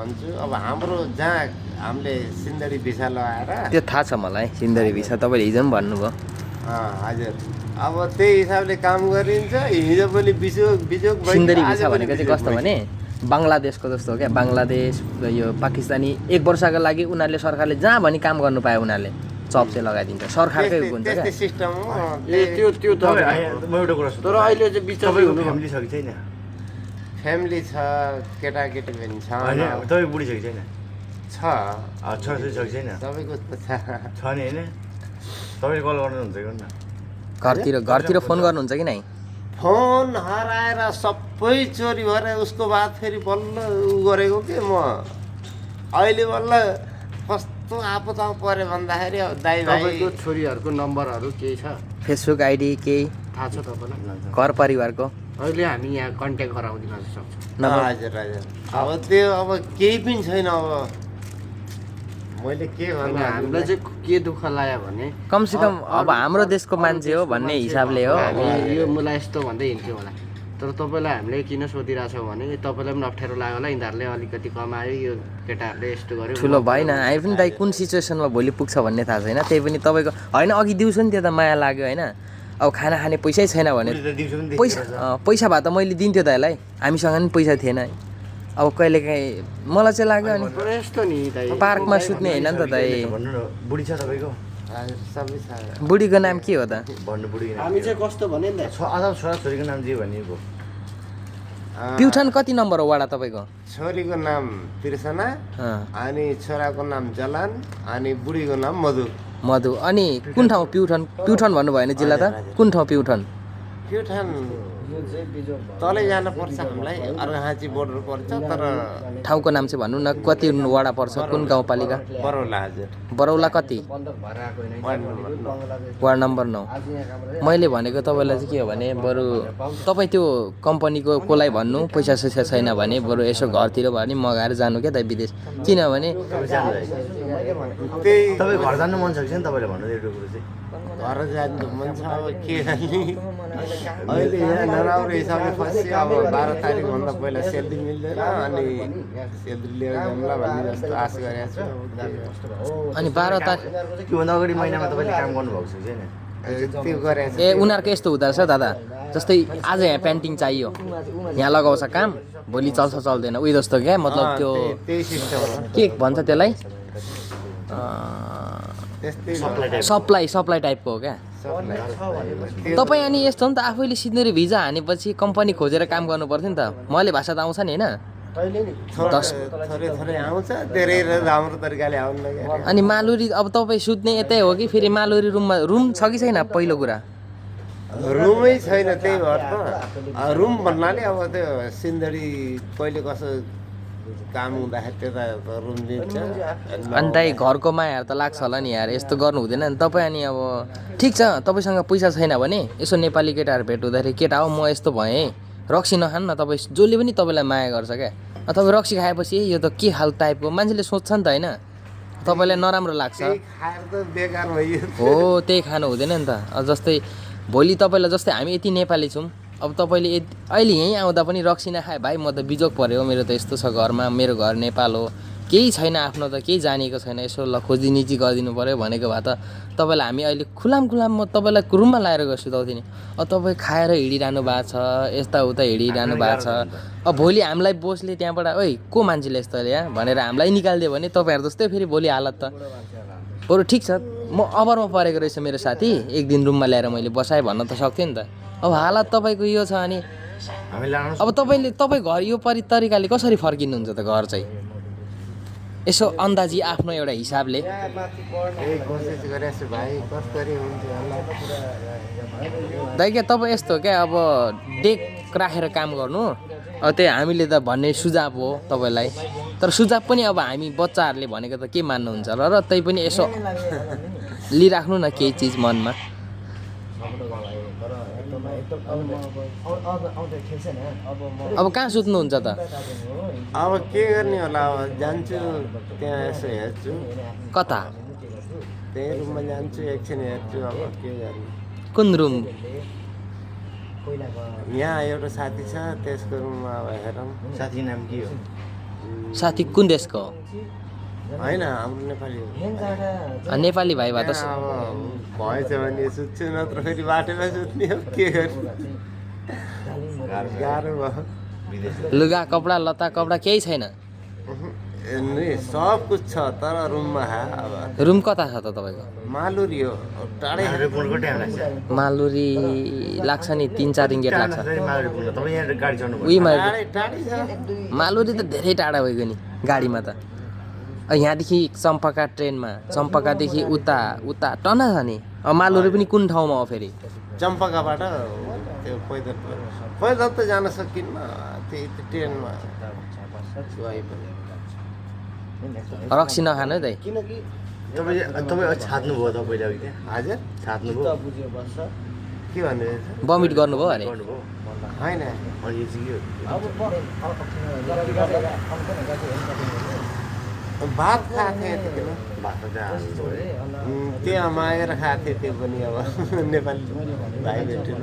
भन्छु अब हाम्रो जहाँ हामीले सिन्धरी भिसा लगाएर त्यो थाहा छ मलाई सिन्धरी भिसा तपाईँले हिजो पनि भन्नुभयो हजुर अब त्यही हिसाबले काम गरिन्छ हिजो पनि बिजोग सिन्धरी भिसा भनेको चाहिँ कस्तो भने बङ्गलादेशको जस्तो हो क्या बङ्गलादेश यो पाकिस्तानी 1 वर्षको लागि उनीहरूले सरकारले जहाँ भनी काम गर्नु पायो उनीहरूले चप चाहिँ लगाइदिन्छ सरकारकै हुन्छ क्या त्यस्तै सिस्टम हो त्यो त म एउटा कुरा सोध्छु तर अहिले चाहिँ बिचमै हुनु फ्यामिली छ कि छैन फ्यामिली छ केटाकेटी पनि छ होइन तपाईँ बुढी छ कि छैन छ छोराछोरी छ कि छैन सबैको त छ नि होइन तपाईँले कल गर्नुहुन्छ कि गर्नु घरतिर फोन गर्नुहुन्छ कि नै फोन हराएर सबै चोरी भएर उसको बाद फेरि बल्ल उ गरेको के म अहिले बल्ल कस्तो आपदामा पऱ्यो भन्दाखेरि अब दाइ भाइ तपाईँको छोरीहरूको नम्बरहरू केही छ फेसबुक आइडी केही थाहा छ तपाईँलाई घर परिवारको अहिले हामी यहाँ कन्ट्याक्ट गराउदिन सक्छौँ हजुर हजुर अब त्यो अब केही पनि छैन अब मैले के होइन भन्नु हामीलाई चाहिँ के दुःख लाग्यो भने कमसेकम अब हाम्रो देशको मान्छे हो भन्ने हिसाबले हो हामी यो मलाई यस्तो भन्दै हिँड्थ्यो होला तर तपाईँलाई हामीले किन सोधिरहेछौँ भने तपाईँलाई पनि अप्ठ्यारो लाग्यो होला यिनीहरूले अलिकति कमायो यो केटाहरूले यस्तो गर्यो ठुलो भएन हामी पनि दाइ कुन सिचुएसनमा भोलि पुग्छ भन्ने थाहा छैन त्यही पनि तपाईँको होइन अघि दिउँसो नि त्यो त माया लाग्यो होइन अब खाना खाने पैसै छैन भने पैसा भए त मैले दिन्थ्यो त यसलाई हामीसँग पनि पैसा थिएन अब कहिलेकाहीँ मलाई चाहिँ लाग्यो अनि तर यस्तो नि दाइ पार्कमा सुत्ने होइन नि त दाइ भन्नु न बुढी छ तपाईँको सबै छ बुढीको नाम के हो त भन्नु बुढी हामी चाहिँ कस्तो भने नि त आज छोराछोरीको नाम जे भनिएको प्युठान कति नम्बर हो वाडा तपाईँको छोरीको नाम तिर्सना अँ, अनि छोराको नाम जलान अनि बुढीको नाम मधु मधु अनि कुन ठाउँ प्युठान प्युठान भन्नुभयो भने जिल्ला त कुन ठाउँ प्युठान प्युठान तलै जानुपर्छ हामीलाई अर्घाँची बोर्डर पर्छ तर ठाउँको नाम चाहिँ भन्नु न कति वाडा पर्छ कुन गाउँपालिका बरौला हजुर बरौला कति वार्ड नम्बर 9। वार्ड नम्बर 9 मैले भनेको तपाईँलाई चाहिँ के हो भने बरु तपाईँ त्यो कम्पनीको कसलाई भन्नु पैसा सैसा छैन भने बरु यसो घरतिर भयो भने मगाएर जानु क्या त विदेश किनभने त्यही तपाईँ घर जानु मन छ कि छैन तपाईँले भन्नु एउटा कुरो चाहिँ घर जानु मन छ अब के गर्ने अहिले यहाँ नराम्रो हिसाबले फसी अब 12 तारिकभन्दा पहिला सेलरी मिल्दैन अनि सेलरी लिएर जाउँला भन्ने जस्तो आश गरेको छु अनि 12 तारिक त्योभन्दा अगाडि महिनामा तपाईँले काम गर्नुभएको छ कि छैन त्यो गरेको छु ए उनीहरूको यस्तो हुँदो रहेछ दादा जस्तै आज यहाँ पेन्टिङ चाहियो यहाँ लगाउँछ काम भोलि चल्छ चल्दैन उयो जस्तो क्या मतलब त्यो त्यही सिस्टम हो के भन्छ त्यसलाई त्यस्तै सप्लाई टाइपको हो क्या तपाईँ अनि यस्तो हो नि त आफैले सिन्धरी भिजा हानेपछि कम्पनी खोजेर काम गर्नु पर्थ्यो नि त मैले भाषा त आउँछ नि होइन थोरै थोरै आउँछ धेरै राम्रो तरिकाले आउनु क्या अनि मालुरी अब तपाईँ सुत्ने यतै हो कि फेरि मालुरी रुम छ कि छैन पहिलो कुरा रुमै छैन त्यही भएर त रुम भन्नाले अब त्यो सिन्धरी कहिले कसो काम हुँदाखेरि त्यता रुम दिन्छ अनि दाइ घरको मायाहरू त लाग्छ होला नि यार यस्तो गर्नु हुँदैन नि तपाईँ अनि अब ठिक छ तपाईँसँग पैसा छैन भने यसो नेपाली केटाहरू भेट हुँदाखेरि केटा हो म यस्तो भएँ रक्सी नखानु न तपाईँ जसले पनि तपाईँलाई माया गर्छ क्या तपाईँ रक्सी खाएपछि यो त के खाल टाइपको मान्छेले सोध्छ नि त होइन तपाईँलाई नराम्रो लाग्छ खाएर त बेकार भयो हो त्यही खानु हुँदैन नि त जस्तै भोलि तपाईँलाई जस्तै हामी यति नेपाली छौँ अब तपाईँले अहिले यहीँ आउँदा पनि रक्सी नखाए भाइ म त बिजोग पऱ्यो मेरो त यस्तो छ घरमा मेरो घर नेपाल हो केही छैन आफ्नो त केही जानेको छैन यसो ल खोजिनिची गरिदिनु पऱ्यो भनेको भए त तपाईँलाई हामी अहिले खुलाम म तपाईँलाई रुममा लाएर गएर सुताउँथेँ नि अब तपाईँ खाएर हिँडिरहनु भएको छ यताउता हिँडिरहनु भएको छ अब भोलि हामीलाई बोसले त्यहाँबाट ओइ को मान्छेले यस्तो यहाँ भनेर हामीलाई निकालिदियो भने तपाईँहरू जस्तै फेरि भोलि हालत त बरु ठिक छ म अभरमा परेको रहेछ मेरो साथी एक दिन रुममा ल्याएर मैले बसाएँ भन्न त सक्थेँ नि त अब हालत तपाईँको यो छ अनि अब तपाईँ घर यो तरिकाले कसरी फर्किनुहुन्छ त घर चाहिँ यसो अन्दाजी आफ्नो एउटा हिसाबले कोसिस गरेको छु भाइ कसरी हुन्छ दाइ क्या तपाईँ यस्तो क्या अब डेक राखेर काम गर्नु अब त्यही हामीले त भन्ने सुझाव हो तपाईँलाई तर सुझाव पनि अब हामी बच्चाहरूले भनेको त के मान्नुहुन्छ र त्यही पनि यसो लिइराख्नु न केही चिज मनमा अब कहाँ सुत्नुहुन्छ त अब के गर्ने होला अब जान्छु त्यहाँ यसो हेर्छु कता त्यही रुममा जान्छु एकछिन हेर्छु अब के गर्ने कुन रुम यहाँ एउटा साथी छ त्यसको रुममा अब हेरौँ साथीको नाम के हो साथी कुन देशको हो होइन हाम्रो नेपाली हो। नेपाली भाइ भए त अब भएछ भने सुत्छु नत्र फेरि बाटोमा सुत्ने हो के गर्नु गाह्रो भयो। लुगा कपडा लत्ता कपडा केही छैन नि सब कुछ छ तर रुममा अब रुम कता छ त तपाईँको मालुरी हो टाढै पुलको टाइम लाग्छ मालुरी लाग्छ नि 3-4 रिङ्गेट लाग्छ तपाईँ यहाँ गाडी चढ्नु उहीमा टाढै छ। मालुरी त धेरै टाढा भइगयो नि गाडीमा त यहाँदेखि चम्पका ट्रेनमा चम्पकादेखि उता उता टना छ नि मालुरी पनि कुन ठाउँमा हो फेरि चम्पकाबाट त्यो पैदल त जान सकिन्न त्यही ट्रेनमा गए पनि। रक्सी नखानु है दाइ तपाईँ छात्नुभयो तपाईँले अघि त्यहाँ हजुर छात्नुभयो के भन्नु बमिट गर्नुभयो अरे गर्नुभयो होइन अनि यो चाहिँ के हो भात खाएको थिएँ त्यतिखेर भात त हाल्नु है त्यहाँ मागेर खाएको थिएँ त्यो पनि अब नेपाली भाइ भेटेर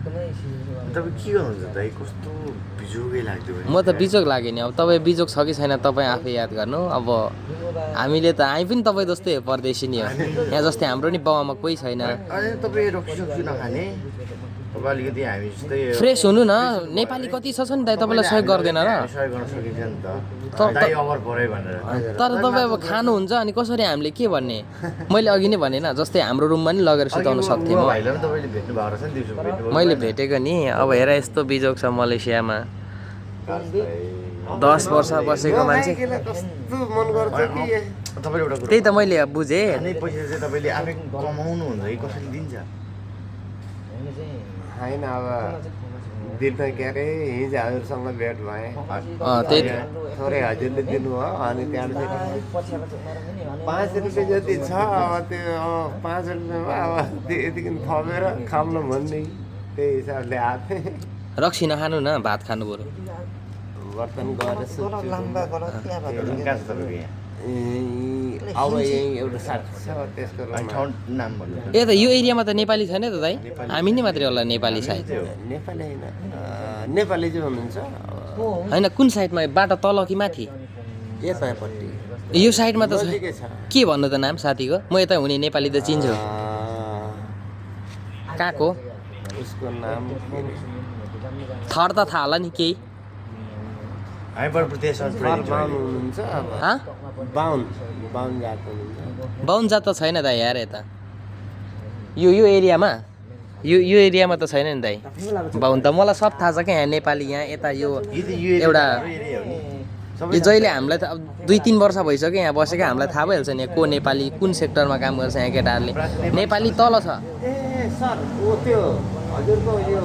तपाईँ के गर्नुहुन्छ दाइ कस्तो बिजोगै लाग्यो म त बिजोग लाग्यो नि अब तपाईँ बिजोग छ कि छैन तपाईँ आफै याद गर्नु अब हामीले त हामी पनि तपाईँ जस्तै परदेशी नि हो यहाँ जस्तै हाम्रो नि बाउआमा कोही छैन अनि तपाईँ रक्सी सक्छु नखाने अब अलिकति हामी जस्तै फ्रेस हुनु न नेपाली कति छ नि दाइ तपाईँलाई सहयोग गर्दैन र सहयोग गर्न सकिन्छ नि त तर- दाइ अभर पऱ्यो भनेर तर तपाईँ अब खानुहुन्छ अनि कसरी हामीले के भन्ने मैले अघि नै भने न जस्तै हाम्रो रुममा नि लगेर सुताउन सक्थेँ म भाइलाई पनि तपाईँले भेट्नु भएको रहेछ नि दिउँसो भेट्नु मैले भेटेको नि अब हेर यस्तो बिजोग छ मलेसियामा 10 वर्ष बसेको मान्छे कस्तो मन गर्छ कि तपाईँले एउटा त्यही त मैले बुझेँ खाने पैसा चाहिँ तपाईँले आफै कमाउनु हुन्छ कि कसैले दिन्छ होइन अब दिन के अरे हिजो हजुरसँग भेट भएँ त्यही थोरै हजुरले दिनुभयो अनि त्यहाँदेखि 5 रुपियाँ जति छ अब त्यो 5 रुपियाँमा अब त्यो यतिको थपेर खाम्न भन्ने त्यही हिसाबले आएको थिएँ। रक्सी नखानु न भात खानु बरु बर्तन गएर सुत्छु। कहाँ छ तपाईँको यहाँ अब यहीँ एउटा साथी छ त्यसको अनि रुममा। ठाउँ नाम भन्नु ए त यो एरियामा त नेपाली छैन त दाइ हामी नै मात्रै होला नेपाली सायद नेपाली होइन नेपाली चाहिँ हुनुहुन्छ होइन कुन साइडमा बाटो तल कि माथि यतापट्टि यो साइडमा त छ नजिकै छ। के भन्नु त नाम साथीको म यता हुने नेपाली त चिन्छु कहाँको उसको नाम के अरे? थर त थाहा होला नि केही हामी बरु त्यसमा बाहुन हुनुहुन्छ अब हाँ बाहुन जात हुनुहुन्छ। बाहुन जात त छैन दाइ यार यता यो एरियामा यो एरियामा त छैन नि दाइ बाहुन त मलाई सब थाहा छ क्या यहाँ नेपाली यहाँ यता यो एउटा यो जहिले हामीलाई त अब 2-3 वर्ष भइसक्यो यहाँ बसेको हामीलाई थाहा भइहाल्छ नि को नेपाली कुन सेक्टरमा काम गर्छ यहाँ केटाहरूले नेपाली तल छ ए सर ओ त्यो हजुरको यो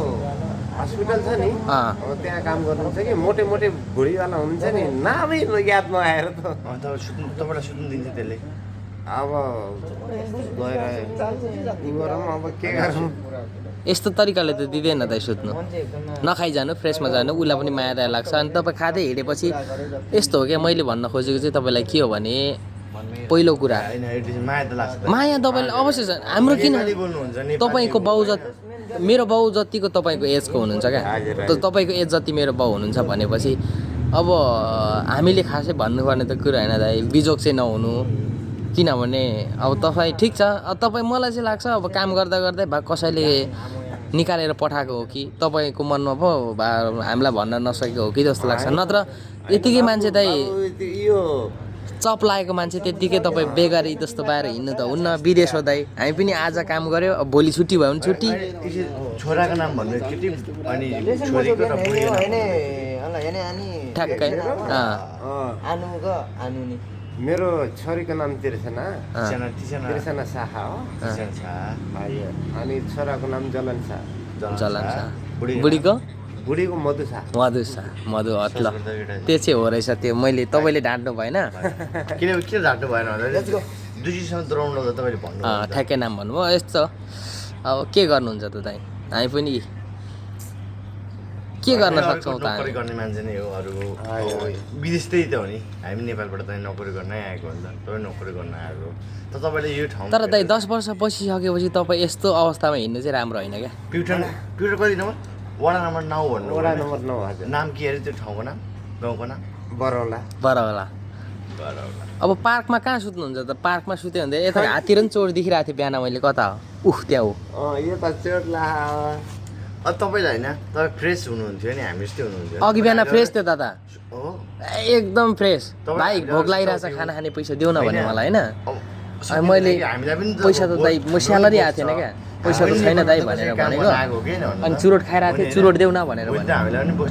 हस्पिटल छ नि अँ अब त्यहाँ काम गर्नुहुन्छ कि मोटे मोटे भुँडीवाला हुनुहुन्छ नि नामै याद नआएर त तपाईँलाई सुत्नु दिन्छ त्यसले अब गएर गरौँ अब के गरौँ। यस्तो तरिकाले त दिँदैन दाइ सुत्नु नखाइ जानु फ्रेसमा जानु उसलाई पनि माया दया लाग्छ अनि तपाईँ खाँदै हिँडेपछि यस्तो हो क्या मैले भन्न खोजेको चाहिँ तपाईँलाई के हो भने पहिलो कुरा होइन माया त लाग्छ माया तपाईँले अवश्य छ हाम्रो किन नेपाली बोल्नुहुन्छ नेपाली तपाईँको बाउ मेरो बाउ जतिको तपाईँको एजको हुनुहुन्छ क्या तपाईँको एज जति मेरो बाउ हुनुहुन्छ भनेपछि अब हामीले खासै भन्नुपर्ने त कुरा होइन दाइ बिजोग चाहिँ नहुनु किनभने अब तपाईँ ठिक छ अब तपाईँ मलाई चाहिँ लाग्छ अब काम गर्दा गर्दै भए कसैले निकालेर पठाएको हो कि तपाईँको मनमा पो भा हामीलाई भन्न नसकेको हो कि जस्तो लाग्छ नत्र यतिकै मान्छे दाइ यो चप लागेको मान्छे त्यत्तिकै तपाईँ बेगारी जस्तो बाहिर हिँड्नु त हुन्न विदेश हो दाइ हामी पनि आज काम गऱ्यो अब भोलि छुट्टी भयो भने छुट्टी छोराको नाम भन्नु केटी अनि छोरीको र बुढीको नाम ठ्याक्कै मेरो छोरीको नाम तिर्सना तिसजना शाह हो तिसजना हजुर अनि छोराको नाम जलन शाह जलन शाह बुढीको बुढीको मधु शाह मधु ल त्यो चाहिँ हो रहेछ त्यो मैले तपाईँले ढाँट्नु भएन किन झाट्नु भएन भन्दाखेरि दुईसँग दौडाउनु त तपाईँले भन्नु ठ्याक्कै नाम भन्नुभयो यस्तो अब के गर्नुहुन्छ त दाइ हामी पनि के गर्न सक्छौँ त नोकरी गर्ने मान्छे नै हो अरू विदेश त्यही त हो नि हामी नेपालबाट त नोकरी गर्नै आएको हुन्छ तपाईँ नोकरी गर्न आएको त तपाईँले यो ठाउँ तर दाइ 10 वर्ष बसिसकेपछि तपाईँ यस्तो अवस्थामा हिँड्नु चाहिँ राम्रो होइन क्या प्युटन कति नम्बर वडा नम्बर 9 भन्नु वडा नम्बर 9 हजुर नाम के अरे त्यो ठाउँको नाम गाउँको नाम बरौला बरौला अब पार्कमा कहाँ सुत्नुहुन्छ त पार्कमा सुत्यो भने यता हाततिर पनि चोर देखिरहेको थियो बिहान मैले कता हो त्यहाँ हो यो त चोट ला तपाईँलाई होइन तपाईँ फ्रेस हुनुहुन्थ्यो नि हामी जस्तै हुनुहुन्थ्यो अघि बिहान फ्रेस थियो दादा हो एकदम फ्रेस तपाईँ भाइ भोक लागिरहेछ खाना खाने पैसा देऊ न भने मलाई होइन अनि मैले हामीलाई पनि पैसा त दाइ म स्यालेरी आएको थिएन क्या पैसा त छैन दाइ भनेर भनेको अनि चुरोट खाइरहेको थिएँ चुरोट देऊ न भनेर भने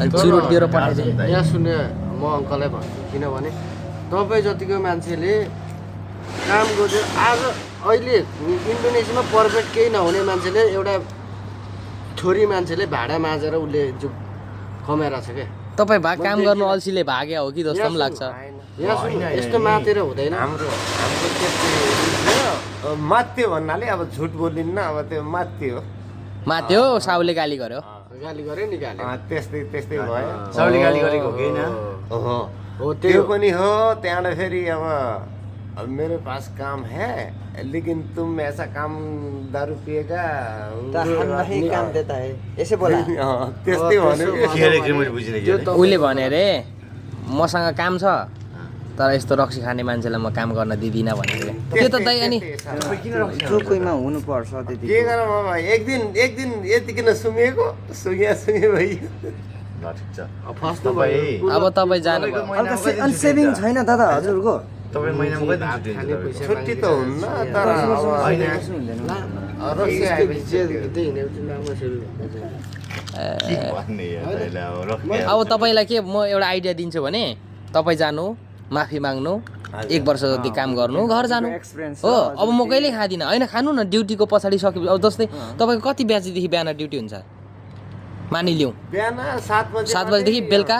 अनि चुरोट दिएर पठाइदिएँ यहाँ सुन्ने म अङ्कललाई भन्छु किनभने तपाईँ जतिको मान्छेले काम गर्यो आज अहिले इन्डोनेसियामा पर्फेक्ट केही नहुने मान्छेले एउटा छोरी मान्छेले भाडा माझेर उसले जो कमाइरहेको छ क्या तपाईँ भए काम गर्नु अल्छीले भाग्या हो कि जस्तो पनि लाग्छ यहाँ सुन्नु यस्तो मातेर हुँदैन हाम्रो त्यस्तो माथ्यो भन्नाले अब झुट बोलिन्न अब त्यो माथ्यो माथ्यो साउले गाली गर्यो गाली गऱ्यो नि गाली त्यस्तै त्यस्तै भयो सबैले गाली गरेको हो कि होइन हो त्यो पनि हो त्यहाँबाट फेरि अब मेरे पास काम है लेकिन तुम ऐसा काम दारू पिएगा काम देता है ऐसे बोला त्यस्तै भन्यो के अरे के मैले बुझिनँ के अरे उसले भने अरे मसँग काम छ तर यस्तो रक्सी खाने मान्छेलाई म काम गर्न दिँदिनँ भनेको त्यो त दाइ अनि जो कोहीमा हुनुपर्छ त्यति के गरौँ अब एक दिन यतिकिन सुँगेको सुँगे भयो ल ठिक छ फस्नु तपाईँ अब तपाईँ जानुभयो अनि सेभिङ छैन दादा हजुरको तपाईँ महिनामा कति छुट्टी हुन्छ तपाईँ? छुट्टी त हुन्न तर अब रक्सी आएपछि के भन्ने यार तैँलाई अब रक्सी अब तपाईँलाई के म एउटा आइडिया दिन्छु भने तपाईँ जानु माफी माग्नु 1 वर्ष जति काम गर्नु घर जानु हो अब म कहिले खाँदिनँ होइन खानु न ड्युटीको पछाडि सकेपछि अब जस्तै तपाईँको कति बजीदेखि बिहान ड्युटी हुन्छ मानिलिउँ बिहान 7 बजीदेखि बेलुका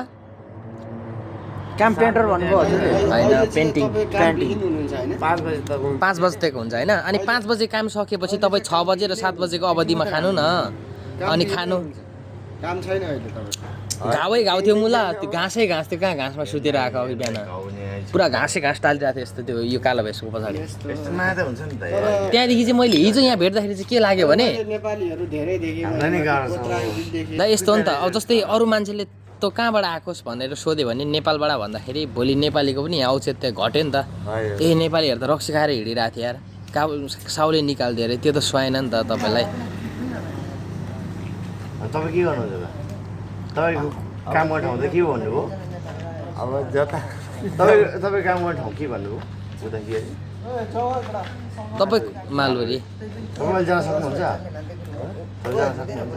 काम पेन्टर भन्नुभयो हजुरले होइन पेन्टिङ 5 बजे तक हुन्छ 5 बजी तक हुन्छ होइन अनि 5 बजे काम सकेपछि तपाईँ 6 बजे र 7 बजेको अवधिमा खानु न अनि खानु काम छैन अहिले तपाईँ घाउ थियो मुला त्यो घाँसै घाँस थियो कहाँ घाँसमा सुतेर आएको अघि बिहान पुरा घाँसै घाँस टालिरहेको थियो यस्तो त्यो यो कालो भैँसको पछाडि यस्तो माया हुन्छ नि त यार त्यहाँदेखि चाहिँ मैले हिजो यहाँ भेट्दाखेरि चाहिँ के लाग्यो भने नेपालीहरू धेरै देखेँ हामीलाई नि गाह्रो छ दा यस्तो हो नि त अब जस्तै अरू मान्छेले तँ कहाँबाट आएकोस् भनेर सोध्यो भने नेपालबाट भन्दाखेरि भोलि नेपालीको पनि यहाँ औचित्य घट्यो नि त ए नेपालीहरू त रक्सी खाएर हिँडिरहेको थियो यार साउले निकालिदियो अरे त्यो त सुहाएन नि त तपाईँलाई तपाईँ के गर्नुहुन्छ त तपाईँको काम गर्ने ठाउँ त के भन्नुभयो अब जता तपाईँ काम गर्ने ठाउँ के भन्नुभयो उता के अरे तपाईँ मालबरी तपाईँले जान सक्नुहुन्छ तपाईँ जान सक्नुहुन्छ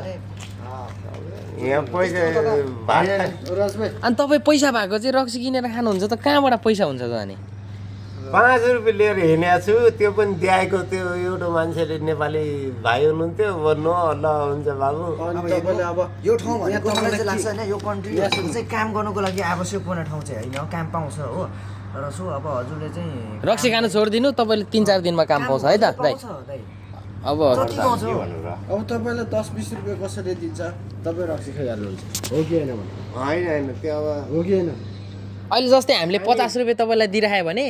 यहाँ पैसा अनि तपाईँ पैसा भएको चाहिँ रक्सी किनेर खानुहुन्छ त कहाँबाट पैसा हुन्छ त अनि 5 रुपियाँ लिएर हिँडेको छु त्यो पनि द्याएको त्यो एउटा मान्छेले नेपाली भाइ हुनुहुन्थ्यो भन्नु ल हुन्छ बाबु तपाईँले अब यो ठाउँ भने तपाईँलाई चाहिँ लाग्छ होइन यो कन्ट्री चाहिँ काम गर्नुको लागि आवश्यक पर्ने ठाउँ चाहिँ होइन काम पाउँछ हो तर सो अब हजुरले चाहिँ रक्सी खानु छोडिदिनु तपाईँले 3-4 दिनमा काम पाउँछ है त दाइ पाउँछ दाइ अब जति पाउँछ के भन्नु र अब तपाईँलाई 10-20 रुपियाँ कसरी दिन्छ तपाईँ रक्सी खाइहाल्नुहुन्छ हो कि होइन भन्नु होइन त्यो अब हो कि होइन अहिले जस्तै हामीले 50 रुपियाँ तपाईँलाई दिइराख्यो भने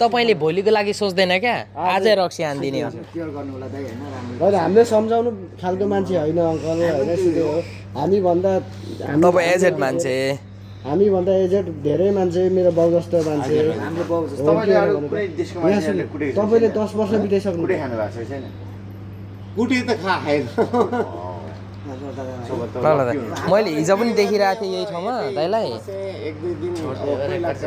तपाईँले भोलिको लागि सोच्दैन क्या आजै रक्सी हानिदिने हो केयर गर्नु होला दाइ होइन राम्रो होइन हामीले सम्झाउनु खालको मान्छे होइन अङ्कल होइन सिधै हो हामीभन्दा तपाईँ एजेड मान्छे हामीभन्दा एजेड धेरै मान्छे मेरो बाउ जस्तो मान्छे हाम्रो बाउ जस्तो तपाईँले 10 वर्ष बिताइसक्नु कुटै खानु भएको छ छैन कुटी त खाएन ल ल दाइ मैले हिजो पनि देखिरहेको थिएँ यही ठाउँमा दाइलाई 1-2 दिन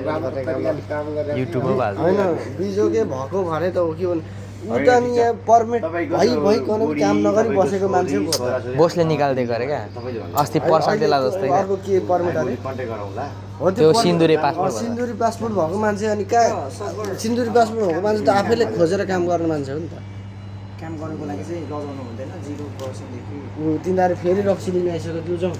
राम्रो तरिकाले काम गरेर युट्युबमा होइन बिजोगे भएको भने त हो कि उता नि यहाँ पर्मिट भइकन काम नगरी बसेको मान्छे पो हो। बोसले निकालिदिएको अरे क्या अस्ति पर्सन्टेला जस्तै क्या अर्को के पर्मिट अरे कन्ट्याक्ट गरौँला हो त्यो सिन्दुरे पासपोर्ट भन्छ। सिन्दुरी पासपोर्ट भएको मान्छे अनि कहाँ सिन्दुरी पासपोर्ट भएको मान्छे त आफैले खोजेर काम गर्ने मान्छे हो नि त काम गर्नुको लागि चाहिँ लजाउनु हुँदैन 0% देखि तिनीहरू फेरि रक्सी लिन आइसक्यो त्यो जाउँ